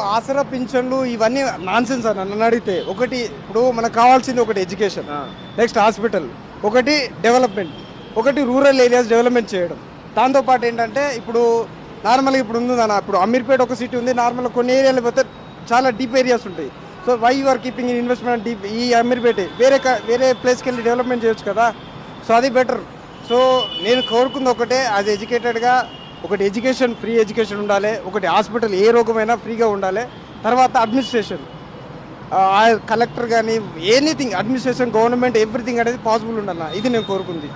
ఆసరా పింఛన్లు ఇవన్నీ నాన్సెన్స్ అని నన్ను అడిగితే. ఒకటి ఇప్పుడు మనకు కావాల్సింది ఒకటి ఎడ్యుకేషన్, నెక్స్ట్ హాస్పిటల్, ఒకటి డెవలప్మెంట్, ఒకటి రూరల్ ఏరియాస్ డెవలప్మెంట్ చేయడం. దాంతోపాటు ఏంటంటే ఇప్పుడు నార్మల్గా ఇప్పుడు ఉంది అన్న, ఇప్పుడు అమీర్పేట ఒక సిటీ ఉంది, నార్మల్గా కొన్ని ఏరియాలు పోతే చాలా డీప్ ఏరియాస్ ఉంటాయి. So why you are keeping in investment deep ఈ అమీర్పేట వేరే ప్లేస్కి వెళ్ళి డెవలప్మెంట్ చేయొచ్చు కదా. సో అది బెటర్. సో నేను కోరుకుంది ఒకటే, యాజ్ ఎడ్యుకేటెడ్గా ఒకటి ఎడ్యుకేషన్, ఫ్రీ ఎడ్యుకేషన్ ఉండాలి, ఒకటి హాస్పిటల్ ఏ రోగమైనా ఫ్రీగా ఉండాలి, తర్వాత అడ్మినిస్ట్రేషన్, కలెక్టర్ కానీ ఎనీథింగ్ అడ్మినిస్ట్రేషన్, గవర్నమెంట్ ఎవ్రీథింగ్ అనేది పాసిబుల్ ఉండాలి. ఇది నేను కోరుకుంది.